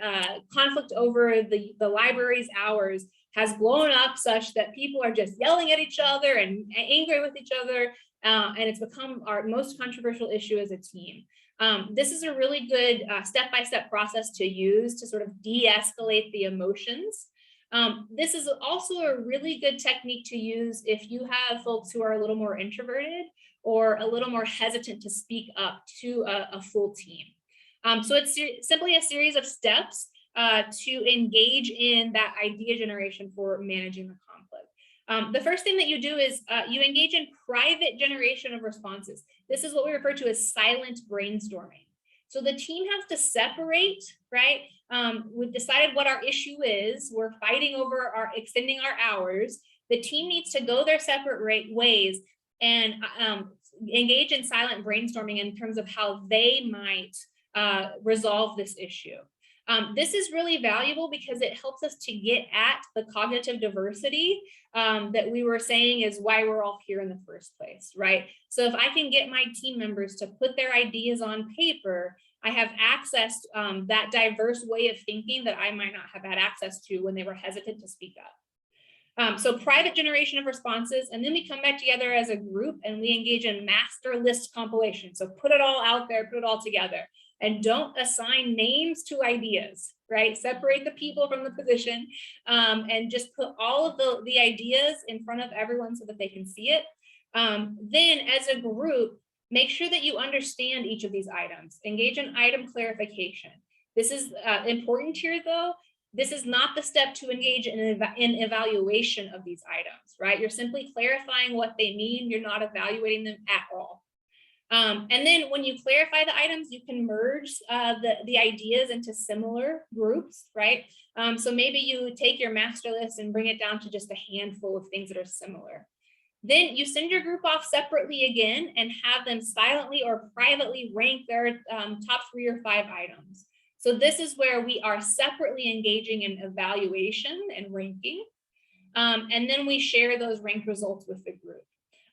conflict over the library's hours has blown up such that people are just yelling at each other and angry with each other, and it's become our most controversial issue as a team. This is a really good step-by-step process to use to sort of de-escalate the emotions. This is also a really good technique to use if you have folks who are a little more introverted or a little more hesitant to speak up to a full team. So it's simply a series of steps to engage in that idea generation for managing the conflict. The first thing that you do is you engage in private generation of responses. This is what we refer to as silent brainstorming. So the team has to separate, right? We've decided what our issue is. We're fighting over extending our hours. The team needs to go their separate ways and engage in silent brainstorming in terms of how they might resolve this issue. This is really valuable because it helps us to get at the cognitive diversity that we were saying is why we're all here in the first place, right? So if I can get my team members to put their ideas on paper, I have access to that diverse way of thinking that I might not have had access to when they were hesitant to speak up. So private generation of responses, and then we come back together as a group and we engage in master list compilation. So put it all out there, put it all together. And don't assign names to ideas, right? Separate the people from the position and just put all of the ideas in front of everyone so that they can see it. Then as a group, make sure that you understand each of these items. Engage in item clarification. This is important here though. This is not the step to engage in evaluation of these items, right? You're simply clarifying what they mean. You're not evaluating them at all. And then when you clarify the items, you can merge the ideas into similar groups, right? So maybe you take your master list and bring it down to just a handful of things that are similar. Then you send your group off separately again and have them silently or privately rank their top 3 or 5 items. So this is where we are separately engaging in evaluation and ranking. And then we share those ranked results with the group.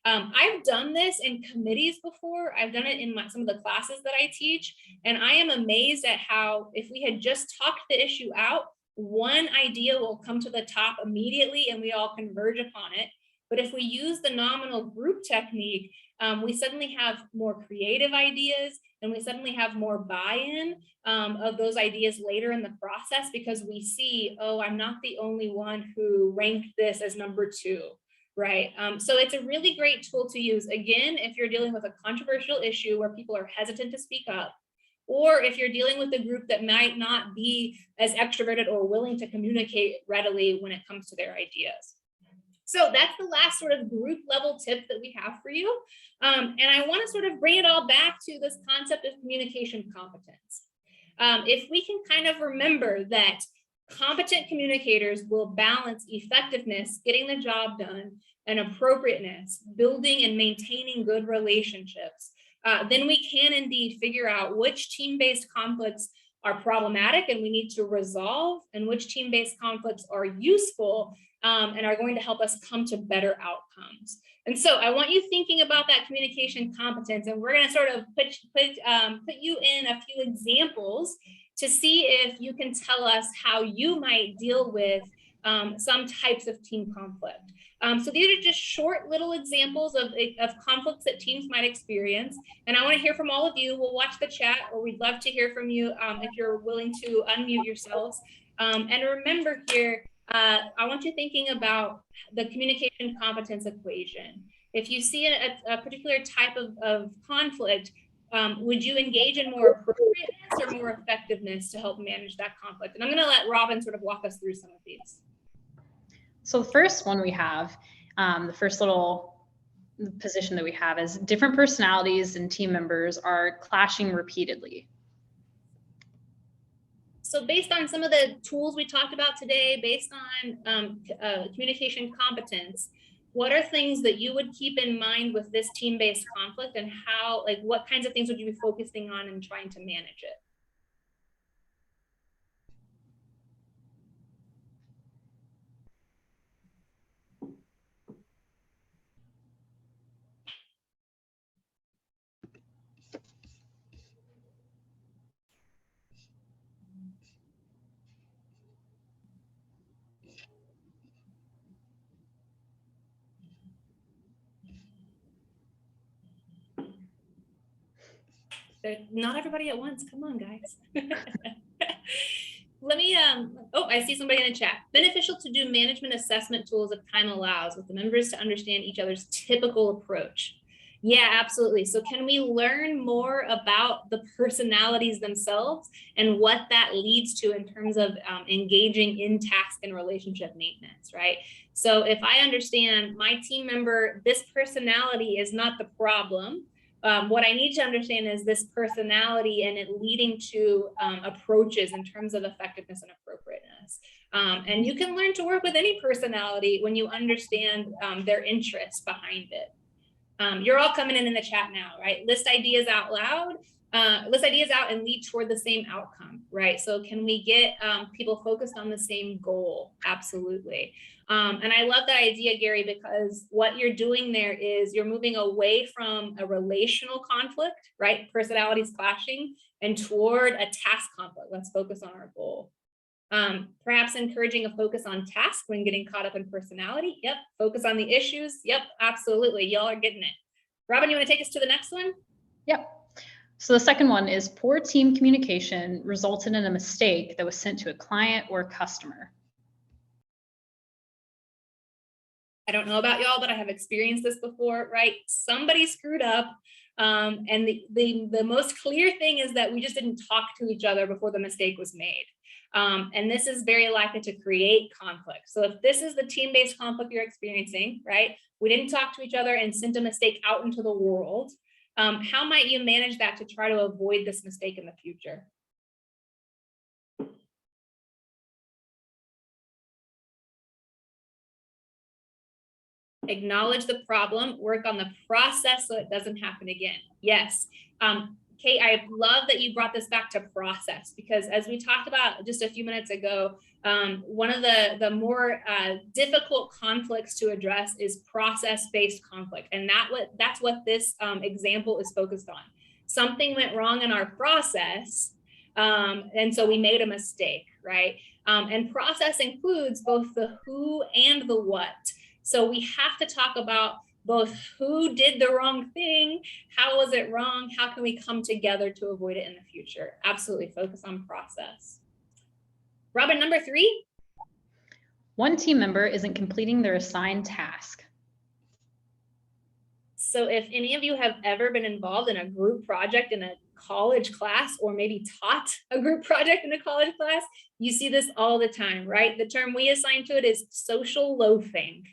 I've done this in committees before. I've done it in some of the classes that I teach. And I am amazed at how, if we had just talked the issue out, one idea will come to the top immediately and we all converge upon it. But if we use the nominal group technique, we suddenly have more creative ideas and we suddenly have more buy-in of those ideas later in the process, because we see, oh, I'm not the only one who ranked this as number 2, right? So it's a really great tool to use. Again, if you're dealing with a controversial issue where people are hesitant to speak up, or if you're dealing with a group that might not be as extroverted or willing to communicate readily when it comes to their ideas. So that's the last sort of group level tip that we have for you. And I want to sort of bring it all back to this concept of communication competence. If we can kind of remember that competent communicators will balance effectiveness, getting the job done, and appropriateness, building and maintaining good relationships, then we can indeed figure out which team-based conflicts are problematic and we need to resolve, and which team-based conflicts are useful and are going to help us come to better outcomes. And so I want you thinking about that communication competence, and we're going to sort of put you in a few examples to see if you can tell us how you might deal with some types of team conflict. So these are just short little examples of conflicts that teams might experience. And I want to hear from all of you. We'll watch the chat, or we'd love to hear from you if you're willing to unmute yourselves. And remember here, I want you thinking about the communication competence equation. If you see a particular type of conflict, would you engage in more appropriateness or more effectiveness to help manage that conflict? And I'm going to let Robbyn sort of walk us through some of these. So the first one we have, the first little position that we have is different personalities and team members are clashing repeatedly. So based on some of the tools we talked about today, based on communication competence, what are things that you would keep in mind with this team-based conflict, and how, like, what kinds of things would you be focusing on and trying to manage it? Not everybody at once. Come on, guys. Let me, oh, I see somebody in the chat. Beneficial to do management assessment tools if time allows, with the members to understand each other's typical approach. Yeah, absolutely. So can we learn more about the personalities themselves and what that leads to in terms of engaging in task and relationship maintenance, right? So if I understand my team member, this personality is not the problem. What I need to understand is this personality and it leading to approaches in terms of effectiveness and appropriateness. And you can learn to work with any personality when you understand their interests behind it. You're all coming in the chat now, right? List ideas out loud, list ideas out and lead toward the same outcome, right? So can we get people focused on the same goal? Absolutely. And I love that idea, Gary, because what you're doing there is you're moving away from a relational conflict, right? Personalities clashing, and toward a task conflict. Let's focus on our goal. Perhaps encouraging a focus on task when getting caught up in personality. Yep. Focus on the issues. Yep. Absolutely. Y'all are getting it. Robbyn, you want to take us to the next one? Yep. So the second one is poor team communication resulted in a mistake that was sent to a client or customer. I don't know about y'all, but I have experienced this before, right? Somebody screwed up. And the most clear thing is that we just didn't talk to each other before the mistake was made. And this is very likely to create conflict. So if this is the team-based conflict you're experiencing, right? We didn't talk to each other and sent a mistake out into the world. How might you manage that to try to avoid this mistake in the future? Acknowledge the problem, work on the process so it doesn't happen again. Yes. Kate, I love that you brought this back to process, because as we talked about just a few minutes ago, one of the more difficult conflicts to address is process-based conflict. And that's what this example is focused on. Something went wrong in our process, and so we made a mistake, right? And process includes both the who and the what. So we have to talk about both who did the wrong thing, how was it wrong, how can we come together to avoid it in the future? Absolutely focus on process. Robbyn, number 3. One team member isn't completing their assigned task. So if any of you have ever been involved in a group project in a college class, or maybe taught a group project in a college class, you see this all the time, right? The term we assign to it is social loafing.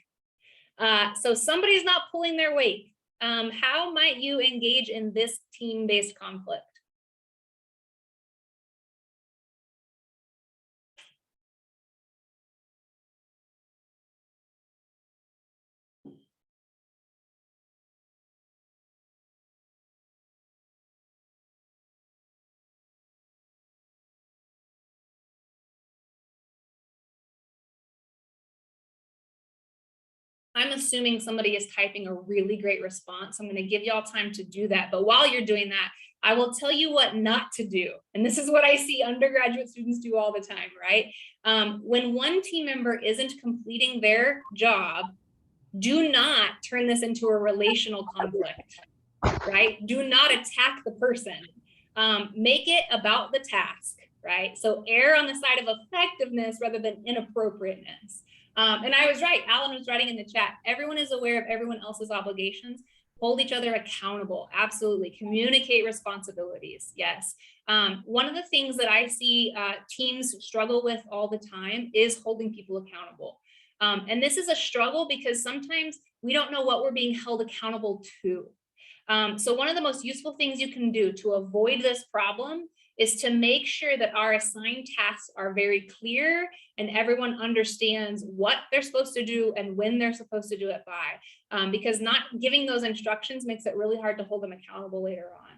So somebody's not pulling their weight. How might you engage in this team-based conflict? I'm assuming somebody is typing a really great response. I'm going to give y'all time to do that. But while you're doing that, I will tell you what not to do. And this is what I see undergraduate students do all the time, right? When one team member isn't completing their job, do not turn this into a relational conflict, right? Do not attack the person. Make it about the task, right? So err on the side of effectiveness rather than inappropriateness. And I was right. Alan was writing in the chat. Everyone is aware of everyone else's obligations. Hold each other accountable. Absolutely. Communicate responsibilities. Yes. One of the things that I see teams struggle with all the time is holding people accountable. And this is a struggle because sometimes we don't know what we're being held accountable to. So one of the most useful things you can do to avoid this problem is to make sure that our assigned tasks are very clear and everyone understands what they're supposed to do and when they're supposed to do it by, because not giving those instructions makes it really hard to hold them accountable later on.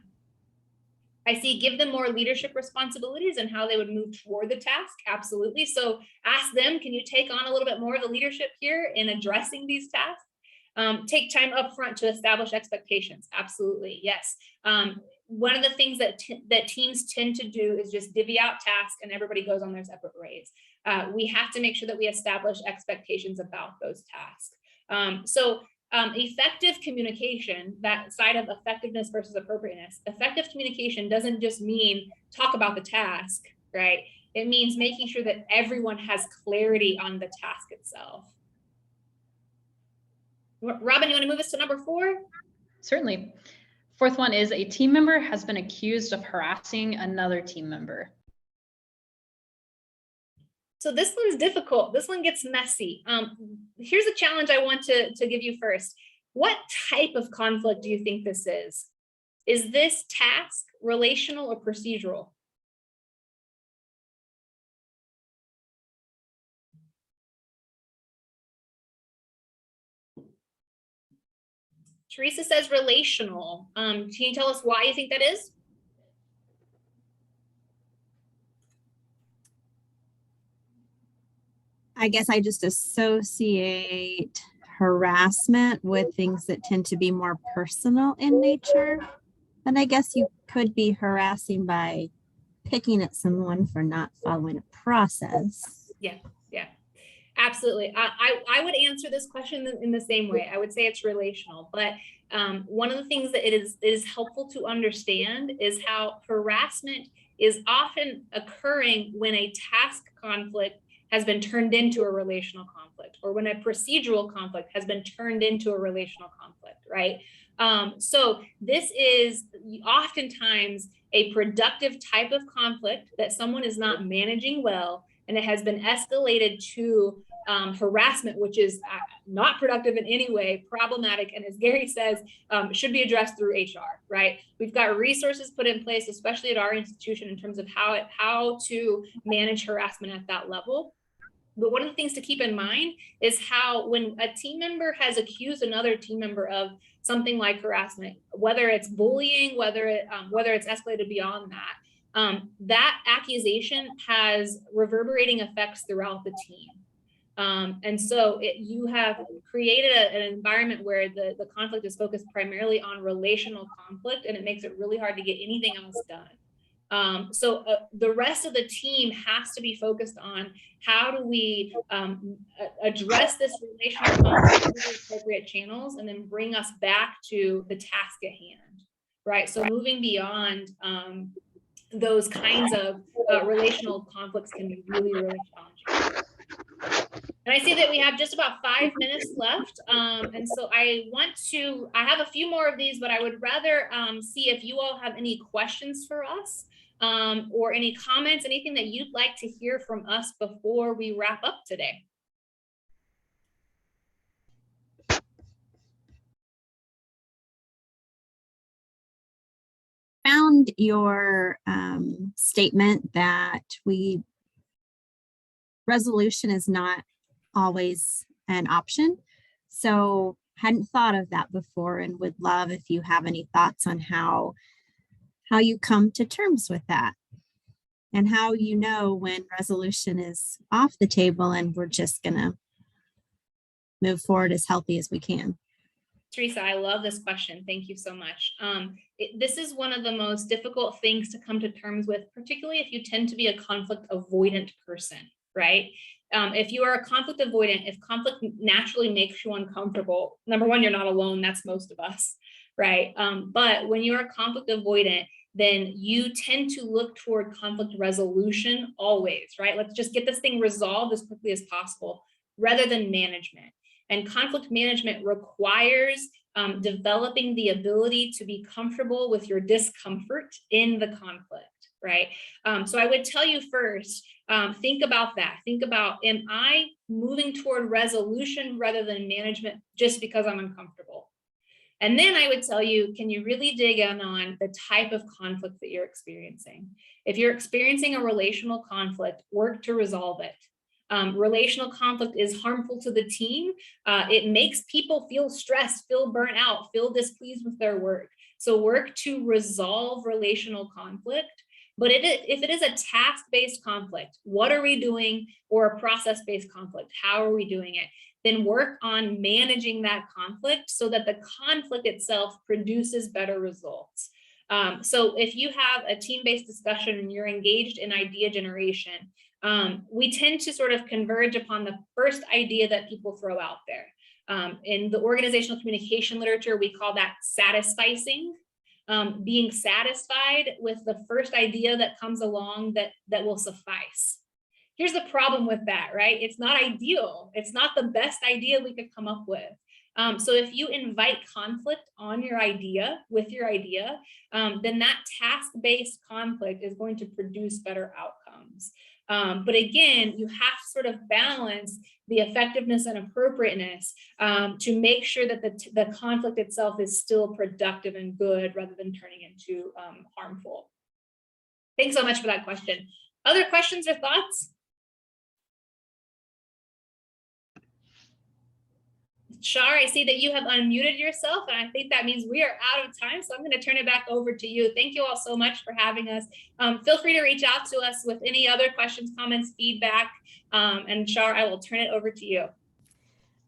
I see give them more leadership responsibilities and how they would move toward the task. Absolutely. So ask them, can you take on a little bit more of the leadership here in addressing these tasks? Take time up front to establish expectations. Absolutely. Yes. One of the things that teams tend to do is just divvy out tasks and everybody goes on their separate ways. We have to make sure that we establish expectations about those tasks. Effective communication, that side of effectiveness versus appropriateness, effective communication doesn't just mean talk about the task, right? It means making sure that everyone has clarity on the task itself. Robbyn, you want to move us to number 4? Certainly. 4th one is a team member has been accused of harassing another team member. So this one's difficult. This one gets messy. Here's a challenge I want to give you first. What type of conflict do you think this is? Is this task, relational, or procedural? Carrisa says relational. Can you tell us why you think that is? I guess I just associate harassment with things that tend to be more personal in nature. And I guess you could be harassing by picking at someone for not following a process. Yeah. Absolutely. I would answer this question in the same way. I would say it's relational, but one of the things that it is helpful to understand is how harassment is often occurring when a task conflict has been turned into a relational conflict, or when a procedural conflict has been turned into a relational conflict, right? So this is oftentimes a productive type of conflict that someone is not managing well, and it has been escalated to harassment, which is not productive in any way, problematic, and as Gary says, should be addressed through HR, right? We've got resources put in place, especially at our institution, in terms of how to manage harassment at that level. But one of the things to keep in mind is how when a team member has accused another team member of something like harassment, whether it's bullying, whether it's escalated beyond that, that accusation has reverberating effects throughout the team. And so you have created an environment where the conflict is focused primarily on relational conflict, and it makes it really hard to get anything else done. So the rest of the team has to be focused on how do we address this relational conflict through the appropriate channels and then bring us back to the task at hand, right? So moving beyond those kinds of relational conflicts can be really, really challenging. And I see that we have just about 5 minutes left. And so I have a few more of these, but I would rather see if you all have any questions for us or any comments, anything that you'd like to hear from us before we wrap up today. Found your statement that resolution is not always an option. So hadn't thought of that before, and would love if you have any thoughts on how you come to terms with that and how you know when resolution is off the table and we're just gonna move forward as healthy as we can. Teresa, I love this question. Thank you so much. This is one of the most difficult things to come to terms with, particularly if you tend to be a conflict avoidant person, right? If you are a conflict avoidant, if conflict naturally makes you uncomfortable, number one, you're not alone. That's most of us, right? But when you're a conflict avoidant, then you tend to look toward conflict resolution always, right? Let's just get this thing resolved as quickly as possible rather than management. And conflict management requires developing the ability to be comfortable with your discomfort in the conflict, right? So I would tell you first, think about that. Think about, am I moving toward resolution rather than management just because I'm uncomfortable? And then I would tell you, can you really dig in on the type of conflict that you're experiencing? If you're experiencing a relational conflict, work to resolve it. Relational conflict is harmful to the team. It makes people feel stressed, feel burnt out, feel displeased with their work. So work to resolve relational conflict. But if it is a task-based conflict, what are we doing? Or a process-based conflict, how are we doing it? Then work on managing that conflict so that the conflict itself produces better results. So if you have a team-based discussion and you're engaged in idea generation, we tend to sort of converge upon the first idea that people throw out there. In the organizational communication literature, we call that satisficing, being satisfied with the first idea that comes along that will suffice. Here's the problem with that, right? It's not ideal. It's not the best idea we could come up with. So if you invite conflict on your idea, with your idea, then that task-based conflict is going to produce better outcomes. But again, you have to sort of balance the effectiveness and appropriateness to make sure that the conflict itself is still productive and good rather than turning into harmful. Thanks so much for that question. Other questions or thoughts? Shar, I see that you have unmuted yourself, and I think that means we are out of time. So I'm going to turn it back over to you. Thank you all so much for having us. Feel free to reach out to us with any other questions, comments, feedback. And Shar, I will turn it over to you.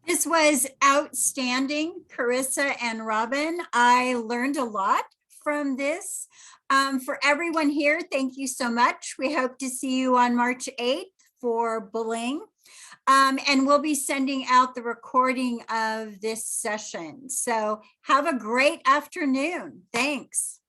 This was outstanding, Carrisa and Robbyn. I learned a lot from this. For everyone here, thank you so much. We hope to see you on March 8th for bullying. And we'll be sending out the recording of this session. So have a great afternoon. Thanks.